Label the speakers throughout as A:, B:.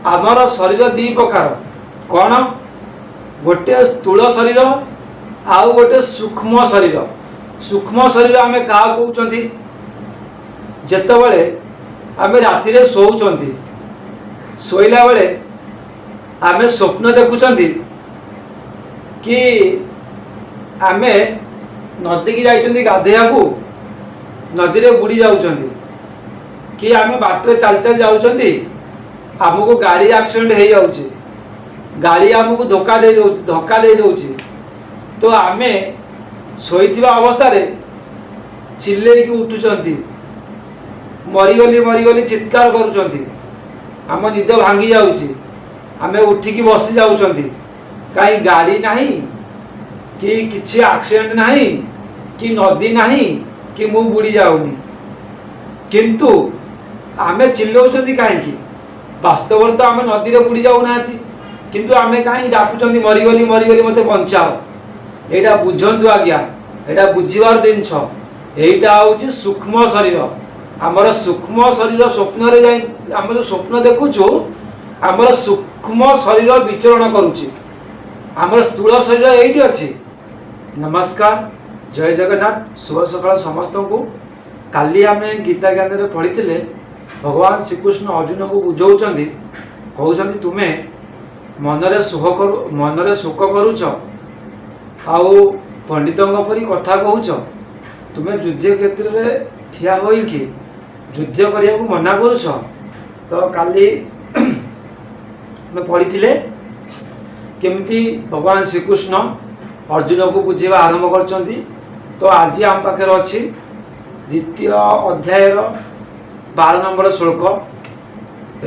A: आमर शरीर दी प्रकार कौन गोटे स्थूल शरीर आउ गोटे सूक्ष्म शरीर। सूक्ष्म शरीर आम क्या कहते जितेबले आम राति शोचती शोला बेले आम स्वप्न देखुं कि आम नदी की जाइछंती गाधेया को नदी रे बुड़ी जाउछंती कि आम बाटर चल चल जाउछंती आमको गाड़ी एक्सीडेंट हो जाउछि गाड़ी आमको धक्का दे दउछि तो आम शोइथिबा अवस्था रे चिल्ले की उठुछंती मरीगली मरीगली चित्कार करुछंती आम निद भांगी जाउछि आम उठिकी बसी जाउछंती कहीं गाड़ी नहीं कि किसी एक्सीडेंट नहीं कि नदी नहीं कि मु बुड़ी जाऊनी किंतु आमे चिल्लाउछंती कहीं वास्तव तो आम नदी रे बुड़ी जाऊ ना किंतु आमे कहीं डाकुछंती मरीगली मरीगली मते बंचाओ। एटा बुझंतु आज्ञा एटा बुझिबार जिनिस एटा होछि सूक्ष्म शरीर। आमर सूक्ष्म शरीर स्वप्न रे जाई आम जो स्वप्न देखुछु आमर सूक्ष्म शरीर विचरण करुछि आमर स्थूल शरीर एइटी अछि। नमस्कार जय जगन्नाथ शुभ सकाल समस्त को। काली आम गीता ज्ञान रे पढ़ी भगवान श्रीकृष्ण अर्जुन को बुझाऊँच कहते तुम्हें मनरे शोक करुच आउ पंडितों परी कथा कहूच तुम्हें युद्ध क्षेत्र में ठिया होइकी युद्ध करने को मना करुच। तो काली पढ़ी केमती भगवान श्रीकृष्ण अर्जुन को बुझेवा आरंभ कर। तो आज आम पाखे अच्छी द्वितीय अध्याय 12 नंबर श्लोक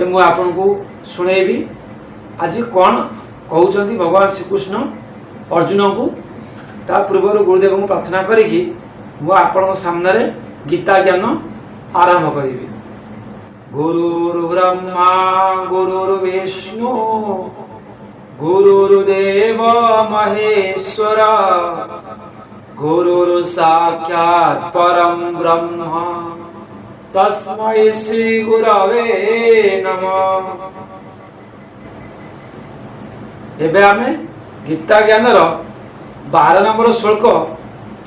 A: मु आपन को सुनेबी आज कौन कहते भगवान श्रीकृष्ण अर्जुन को। ता पूर्व गुरुदेव को प्रार्थना करी मु आपण सामने गीता ज्ञान आरंभ करी। गुरुर्ब्रह्मा गुरुर्विष्णु गुरुर्देव महेश्वर गुरुर् साक्षात् परम ब्रह्म तस्मै श्री गुरवे नमः। एबे आमे गीता ज्ञानर 12 नंबर श्लोक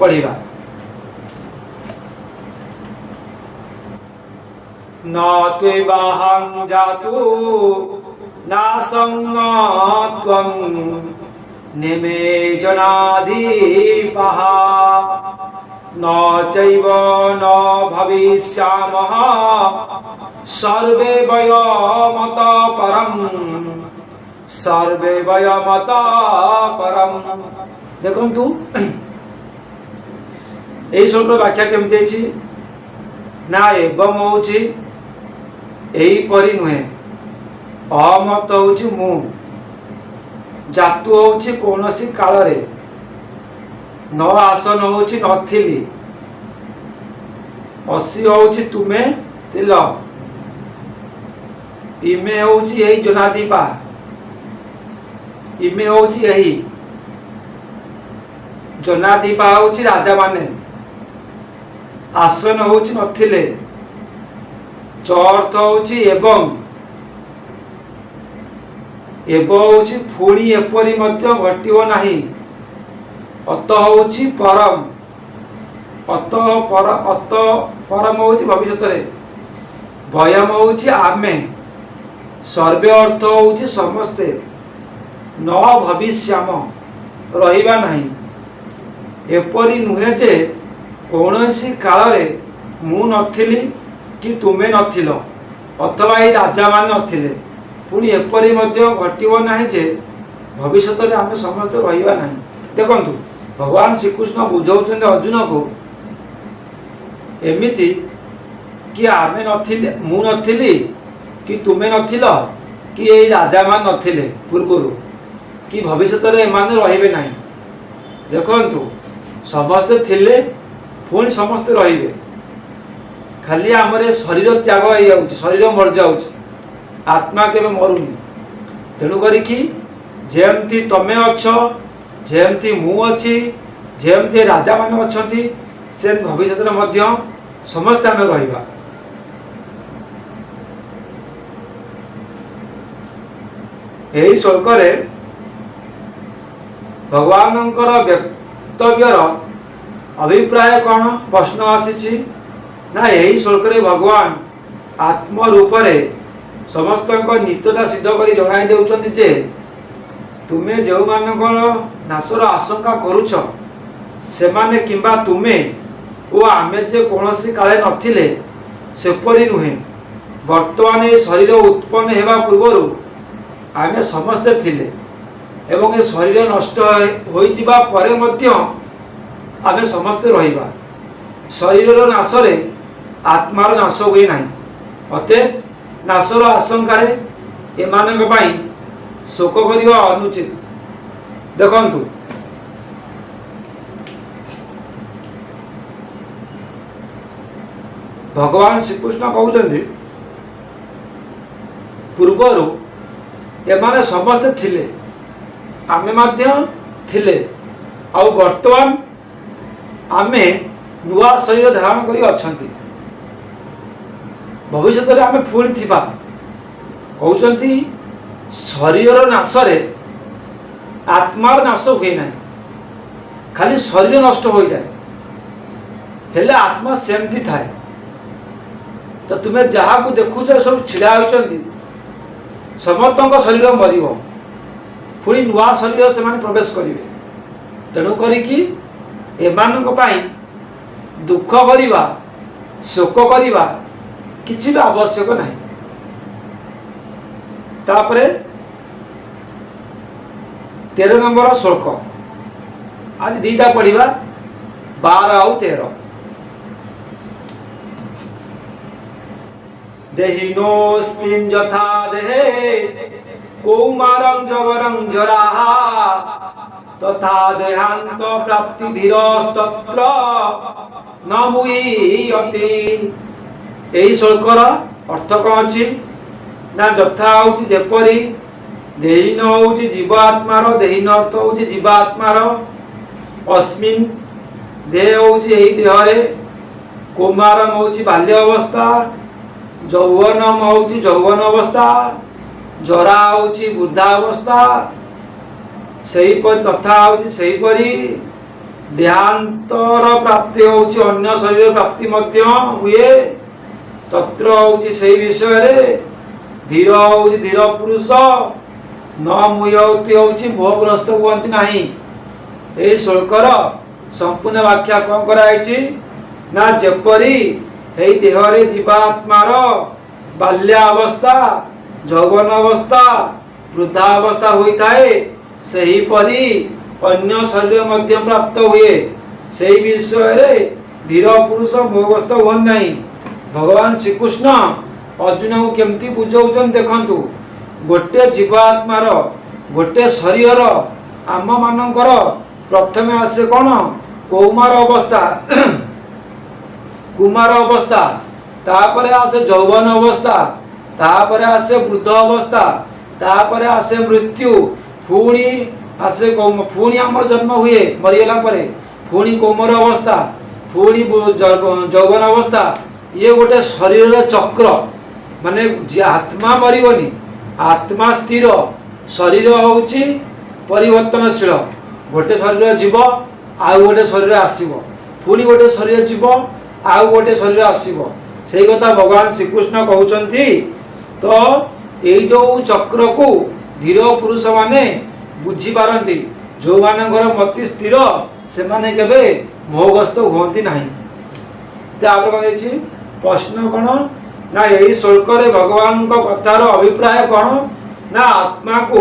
A: पढ़िबा। न त्वेवाहं जातु नासं त्वं निमे जनाधिपः न चैव न भविष्यामः सर्वे वयमतः परम्। देखंतु एई श्लोक व्याख्या केमती अछि ना एवं होछि एई परि नुहे अमत होछि मु जातु होछि कोनोसी काल रे न आसन होछि नथिली असी होछि तुमे तिल इमे होछि एई जनाधिपा इमे होछि एही जनाधिपा होछि राजा माने आसन होछि नथिले चर्थ होछि एवं होछि पुणी एपरि मध्य घटिबो नाही अत होछि परम परम होछि भविष्यत रे भयम होछि आमे सर्वे अर्थ होछि समस्ते न भविष्याम रहिबा नाही। एपरि नुहे जे कौनसी काल रे मु नथिली कि तुमे नथिल अथवा ए राजा मान नथिले पुणी एपरि मध्य घटिबो नाही जे भविष्यत रे आमे समस्त रहिबा नाही। देखंतु भगवान श्रीकृष्ण बुझाउछन अर्जुन को एमिति कि आमे नथिले मु नथिली कि तुमे नथिल कि ए राजा मान नथिले पूर्वरु कि भविष्यत रे माने रहिबे नाही। देखंतु समस्त थिले पुणी समस्त रहिबे खाली आमरे शरीर त्याग हो जाउछि शरीर मर जाउछि आत्मा केबे मरुनी। तेणु करिकी जेमती तमे अछ जेमती मु अछि जेमती राजा मान अछंती से भविष्यत रे मध्य समस्त आमे रहिबा। ଏହି ଶ୍ଲୋକରେ ଭଗବାନଙ୍କର ବକ୍ତବ୍ୟର ଅଭିପ୍ରାୟ କ'ଣ ପ୍ରଶ୍ନ ଆସିଛି ନା ଏହି ଶ୍ଲୋକରେ ଭଗବାନ ଆତ୍ମ ରୂପରେ ସମସ୍ତଙ୍କ ନିତ୍ୟତା ସିଦ୍ଧ କରି ଜଣାଇ ଦେଉଛନ୍ତି ଯେ ତୁମେ ଯେଉଁମାନଙ୍କର ନାଶର ଆଶଙ୍କା କରୁଛ ସେମାନେ କିମ୍ବା ତୁମେ ଓ ଆମେ ଯେ କୌଣସି କାଳେ ନଥିଲେ ସେପରି ନୁହେଁ। ବର୍ତ୍ତମାନ ଏ ଶରୀର ଉତ୍ପନ୍ନ ହେବା ପୂର୍ବରୁ ଆମେ ସମସ୍ତେ ଥିଲେ ଏବଂ ଏ ଶରୀର ନଷ୍ଟ ହୋଇଯିବା ପରେ ମଧ୍ୟ ଆମେ ସମସ୍ତେ ରହିବା। ଶରୀରର ନାଶରେ ଆତ୍ମାର ନାଶ ହୁଏ ନାହିଁ। ଅତଏବ ନାଶର ଆଶଙ୍କାରେ ଏମାନଙ୍କ ପାଇଁ ଶୋକ କରିବା ଅନୁଚିତ। ଦେଖନ୍ତୁ, ଭଗବାନ ଶ୍ରୀକୃଷ୍ଣ କହୁଛନ୍ତି ପୂର୍ବରୁ ଏମାନେ ସମସ୍ତେ ଥିଲେ, ଆମେ ମଧ୍ୟ ଥିଲେ, ଆଉ ବର୍ତ୍ତମାନ ଆମେ ନୂଆ ଶରୀର ଧାରଣ କରି ଅଛନ୍ତି। ଭବିଷ୍ୟତରେ ଆମେ ପୁଣି ଥିବା। କହୁଛନ୍ତି ଶରୀରର ନାଶରେ ଆତ୍ମାର ନାଶ ହୁଏ ନାହିଁ, ଖାଲି ଶରୀର ନଷ୍ଟ ହୋଇଯାଏ, ହେଲେ ଆତ୍ମା ସେମିତି ଥାଏ। ତ ତୁମେ ଯାହାକୁ ଦେଖୁଛ ସବୁ ଛିଡ଼ା ହୋଇଛନ୍ତି, ସମସ୍ତଙ୍କ ଶରୀର ମରିବ, ପୁଣି ନୂଆ ଶରୀର ସେମାନେ ପ୍ରବେଶ କରିବେ। ତେଣୁ କରିକି ଏମାନଙ୍କ ପାଇଁ ଦୁଃଖ କରିବା, ଶୋକ କରିବା କିଛି ବି ଆବଶ୍ୟକ ନାହିଁ। ତାପରେ 13 ନମ୍ବର ଶ୍ଲୋକ, ଆଜି ଦୁଇଟା ପଢ଼ିବା, 12 ଆଉ 13। देहिनोऽस्मिन् यथा देहे कौमारं जवरं जराः तथा देहान्त प्राप्ति धीरस्तत्र न मुह्यते। ଏହି ଶ୍ଲୋକର ଅର୍ଥ କ'ଣ ଅଛି ନା ଯଥା ହେଉଛି ଯେପରି, ଦେହିନ ହେଉଛି ଜୀବ ଆତ୍ମାର, ଦେହିନ ଅର୍ଥ ହେଉଛି ଜୀବ ଆତ୍ମାର, ଅସ୍ମିନ୍ ଦେହ ହେଉଛି ଏହି ଦେହରେ, କୌମାରಂ ହେଉଛି ବାଲ୍ୟ ଅବସ୍ଥା, ଯୌବନମ ହେଉଛି ଯୌବନ ଅବସ୍ଥା, ଜରା ହେଉଛି ବୃଦ୍ଧା ଅବସ୍ଥା, ସେହିପରି ତଥା ହେଉଛି ସେହିପରି ଦେହାନ୍ତର ପ୍ରାପ୍ତି ହେଉଛି ଅନ୍ୟ ଶରୀର ପ୍ରାପ୍ତି ମଧ୍ୟ ହୁଏ। ତତ୍ର ହେଉଛି ସେହି ବିଷୟରେ, ଧୀର ହେଉଛି ଧୀର ପୁରୁଷ, ନ ମୁହ୍ୟତି ହେଉଛି ମୋହଗ୍ରସ୍ତ ହୁଅନ୍ତି ନାହିଁ। ଏହି ଶ୍ଲୋକର ସମ୍ପୂର୍ଣ୍ଣ ବ୍ୟାଖ୍ୟା କ'ଣ କରାଯାଇଛି ନା ଯେପରି ଏହି ଦେହରେ ଜୀବାତ୍ମାର ବାଲ୍ୟ ଅବସ୍ଥା, ଯୌବନ ଅବସ୍ଥା, ବୃଦ୍ଧା ଅବସ୍ଥା ହୋଇଥାଏ, ସେହିପରି ଅନ୍ୟ ଶରୀର ମଧ୍ୟ ପ୍ରାପ୍ତ ହୁଏ। ସେହି ବିଷୟରେ ଧୀର ପୁରୁଷ ମୋହଗ୍ରସ୍ତ ହୁଅନ୍ତି ନାହିଁ। ଭଗବାନ ଶ୍ରୀକୃଷ୍ଣ ଅର୍ଜୁନଙ୍କୁ କେମିତି ବୁଝାଉଛନ୍ତି ଦେଖନ୍ତୁ। ଗୋଟେ ଜୀବାତ୍ମାର ଗୋଟେ ଶରୀରର ଆମମାନଙ୍କର ପ୍ରଥମେ ଆସେ କ'ଣ କୌମାର ଅବସ୍ଥା, କୁମାର ଅବସ୍ଥା, ତାପରେ ଆସେ ଯୌବନ ଅବସ୍ଥା, ତାପରେ ଆସେ ବୃଦ୍ଧ ଅବସ୍ଥା, ତାପରେ ଆସେ ମୃତ୍ୟୁ, ପୁଣି ଆସେ ପୁଣି ଆମର ଜନ୍ମ ହୁଏ ମରିଗଲା ପରେ, ପୁଣି କୌମାର ଅବସ୍ଥା, ପୁଣି ଯୌବନ ଅବସ୍ଥା। ଇଏ ଗୋଟେ ଶରୀରର ଚକ୍ର, ମାନେ ଆତ୍ମା ମରିବନି, ଆତ୍ମା ସ୍ଥିର, ଶରୀର ହେଉଛି ପରିବର୍ତ୍ତନଶୀଳ। ଗୋଟେ ଶରୀର ଯିବ, ଆଉ ଗୋଟେ ଶରୀର ଆସିବ, ପୁଣି ଗୋଟେ ଶରୀର ଯିବ, ଆଉ ଗୋଟେ ଶରୀର ଆସିବ। ସେଇ କଥା ଭଗବାନ ଶ୍ରୀକୃଷ୍ଣ କହୁଛନ୍ତି। ତ ଏଇ ଯେଉଁ ଚକ୍ରକୁ ଧୀର ପୁରୁଷମାନେ ବୁଝିପାରନ୍ତି, ଯେଉଁମାନଙ୍କର ମତି ସ୍ଥିର, ସେମାନେ କେବେ ମୋହଗ୍ରସ୍ତ ହୁଅନ୍ତି ନାହିଁ। ତାପରେ କ'ଣ ହେଇଛି ପ୍ରଶ୍ନ କ'ଣ ନା ଏହି ଶ୍ଲୋକରେ ଭଗବାନଙ୍କ କଥାର ଅଭିପ୍ରାୟ କ'ଣ ନା ଆତ୍ମାକୁ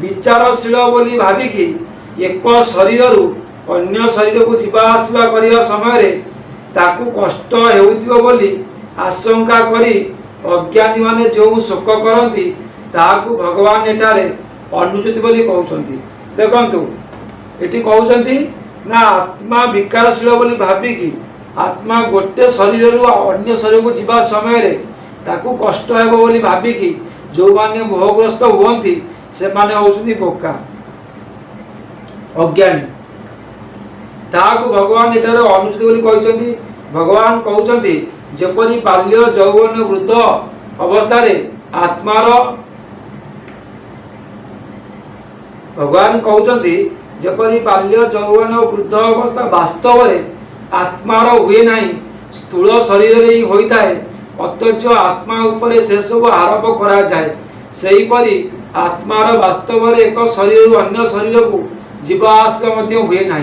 A: ବିଚାରଶୀଳ ବୋଲି ଭାବିକି ଏକ ଶରୀରରୁ ଅନ୍ୟ ଶରୀରକୁ ଯିବା ଆସିବା କରିବା ସମୟରେ ତାକୁ କଷ୍ଟ ହେଉଥିବ ବୋଲି ଆଶଙ୍କା କରି ଅଜ୍ଞାନୀମାନେ ଯେଉଁ ଶୋକ କରନ୍ତି ତାହାକୁ ଭଗବାନ ଏଠାରେ ଅନୁଚିତ ବୋଲି କହୁଛନ୍ତି। ଦେଖନ୍ତୁ, ଏଠି କହୁଛନ୍ତି ନା ଆତ୍ମା ବିକାରଶୀଳ ବୋଲି ଭାବିକି ଆତ୍ମା ଗୋଟେ ଶରୀରରୁ ଅନ୍ୟ ଶରୀରକୁ ଯିବା ସମୟରେ ତାକୁ କଷ୍ଟ ହେବ ବୋଲି ଭାବିକି ଯେଉଁମାନେ ମୋହଗ୍ରସ୍ତ ହୁଅନ୍ତି ସେମାନେ ହେଉଛନ୍ତି ବୋକା, ଅଜ୍ଞାନୀ। ତାହାକୁ ଭଗବାନ ଏଠାରେ ଅନୁଚିତ ବୋଲି କହିଛନ୍ତି। ଭଗବାନ କହୁଛନ୍ତି ଯେପରି ବାଲ୍ୟ, ଯୌବନ, ବୃଦ୍ଧ ଅବସ୍ଥାରେ ଆତ୍ମାର भगवान कहते जपरी बाल्य यौवन और वृद्ध अवस्था वास्तव में आत्मार हुए ना, स्थूल शरीर ही होता है, अथच आत्मा उपरे से सब आरोप करा जाए। सेहीपरि आत्मार वास्तव में एक शरीर अन्य शरीर को जीवा आसवा हुए ना,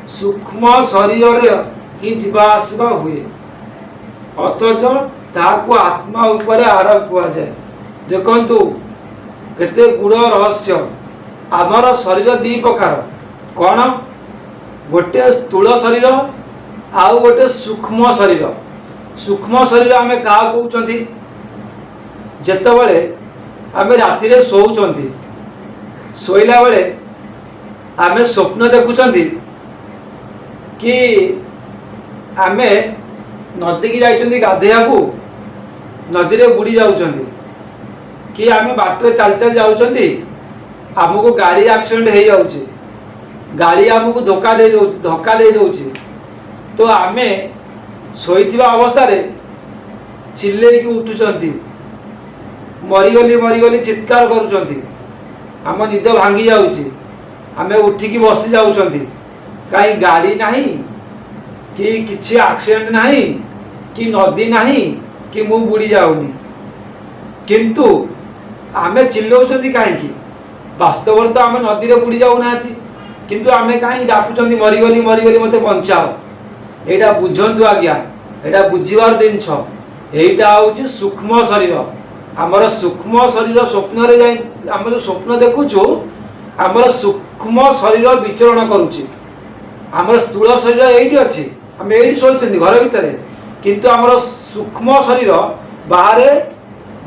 A: सूक्ष्म शरीर ही जीवा आसवा हुए, अथच ताकू आत्मा उपरे आरोप कुआ जाए। देखंतु केते गुड़ रहस्य। आमर शरीर दी प्रकार कौन, गोटे स्थूल शरीर आउ गोटे सूक्ष्म शरीर। सूक्ष्म शरीर आमे क्या कहते, जितेबले आमे राति शोचंती, शोला बेले आमे स्वप्न देखुंती कि आमे नदी की जाइछंती गाधेया को, नदी रे बुड़ी जाउछंती, कि आमे बाटरे चल चल जाउछंती, आमको गाड़ी एक्सीडेंट हो जाउछि, गाड़ी आमको धोखा दे दउछि, तो आमे शोइथिबा अवस्था रे चिल्ले की उठुछंती, मरीगली चित्कार करुछंती, आम निद भांगी जाउछि, आमे उठिकी बसी जाउछंती, कहीं गाड़ी नहीं कि किछि एक्सीडेंट नहीं कि नदी नहीं कि मु बुड़ी जाउनी, किंतु आमे चिल्लाउछंती कहीं, वास्तव में तो आमे नदी रे बुड़ी जाउना, किंतु आमे कहीं डाकुछंती मरीगली मते बंचाओ। एटा बुझंतु आज्ञा, एटा बुझिबार जिनिष, एटा होछि सूक्ष्म शरीर। आमर सूक्ष्म शरीर स्वप्न रे जाई, आम जो स्वप्न देखुछु आमर सूक्ष्म शरीर विचरण करुछि, आमर स्थूल शरीर एठी अछि, आम एठी शोइछंती घर भितर, किंतु आमर सूक्ष्म शरीर बाहर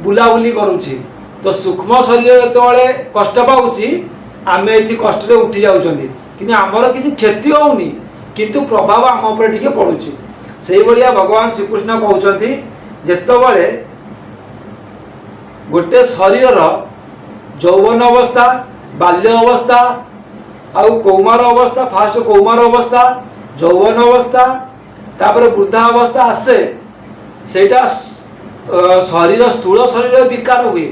A: बुलाबुली करुछि। तो सूक्ष्म शरीर जेतबेले कष्ट पाउछि आम एठी कष्ट रे उठी जाउछंती, किंतु आमर किछि क्षति होउनी, किंतु प्रभाव आम उपर टिके पडुछि। सेही बलिया भगवान श्रीकृष्ण कहउछंती जेतबेले गोटे शरीर यौवन अवस्था, बाल्य अवस्था आउ कौमार अवस्था, फास्ट कौमार अवस्था, यौवन अवस्था, तापर वृद्धा अवस्था आसे, सेटा शरीर स्थूल शरीर विकार हुए,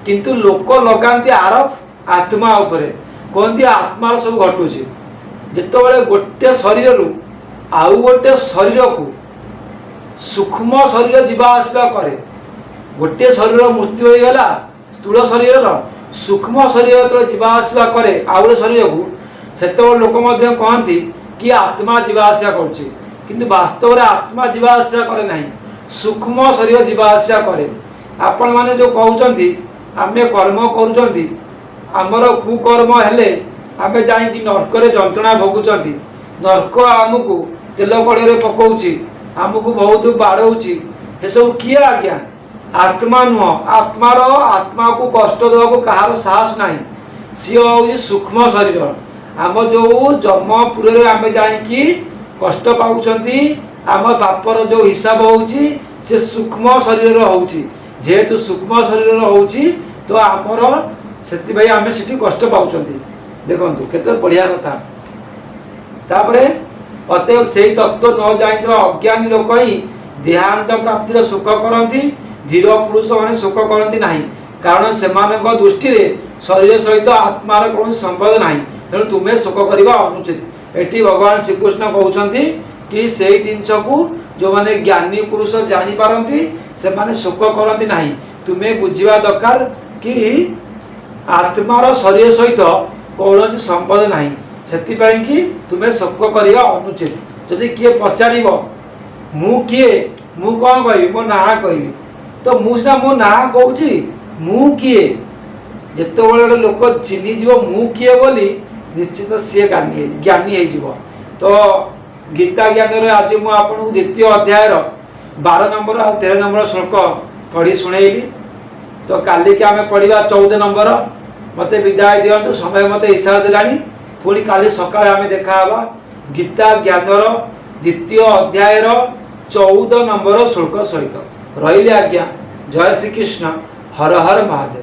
A: किंतु लोक लगाती आरोप आत्मा उपरे, कहती आत्मार सब घटुची। जितेबाला गोटे शरीर रु आउ गोटे शरीर को सूक्ष्म शरीर जीवा आसवा करे, गोटे शरीर मृत्यु हो गला स्थूल शरीर, सूक्ष्म शरीर जो जीवा आसवा करे आउ गोटे शरीर को, सेतबेले लोक मध्य कहती कि आत्मा जीवा आसवा करछि, किंतु वास्तव में आत्मा जीवा आसवा करे नहीं, सूक्ष्म शरीर जीवा आसवा करे। आपण माने जो कहउछंती आमे कर्म करूछंती, आमर कुकर्म हेले आमे जाइकी नरक रे जंत्रणा भोगुछंती, नरक आमको तेल कड़े पकाउछि, आमको बहुत बाड़ौछि, हे सब किए आज्ञा, आत्मा नुह। आत्मा को कष्ट देवा कहार साहस नहीं, सी हूँ सूक्ष्म शरीर। आम जो जमपुर रे आमे जाइकी कष्ट पाउछंती, आम पापर जो हिसाब होउछि से सूक्ष्म शरीर होउछि, जेहेतु सूक्ष्म शरीर होउछि तो आमर सेति भाई आमे सिटी कष्ट पाउछंती। देखंतु केते बढ़िया कथा। तापरे अतएव से तत्व न जानिଥିବା अज्ञानी लोक ही देहांत प्राप्तिर सुख करती, धीर पुरुष माने सुख करती नहीं, कारण सेमानक दृष्टि रे शरीर सहित आत्मार कौन संबंध नहीं, तेणु तुम्हें सुख करवा अनुचित। एटी भगवान श्रीकृष्ण कहउछंती कि से जिनस को जो माने ज्ञानी पुरुष जानी पारंती से माने सुख करती नहीं। तुम्हें बुझिबा दरकार कि आत्मार शरीर सहित कौन संबंध नहीं, से कि तुम्हें सुख करवा अनुचित। जदि किए पचार मु किए, मु कौन कह मो ना कह, तो मुझा मो ना कहूँ मु किए, जिते बड़े लोक चिन्हीज मु किए बोली निश्चित सी ज्ञानी हो। तो गीता ज्ञान आज मुझे आपको द्वितीय अध्याय 12 नंबर और 13 नंबर श्लोक पढ़ी शुणेली। तो काली के आम पढ़ा 14 नंबर। मते विदाय दिंतु, समय मते इशारा देलानी। पुणी काली सकाळे आम देखा गीता ज्ञानर द्वितीय अध्यायर 14 नंबर श्लोक सहित। रही आज्ञा। जय श्री कृष्ण। हर हर महादेव।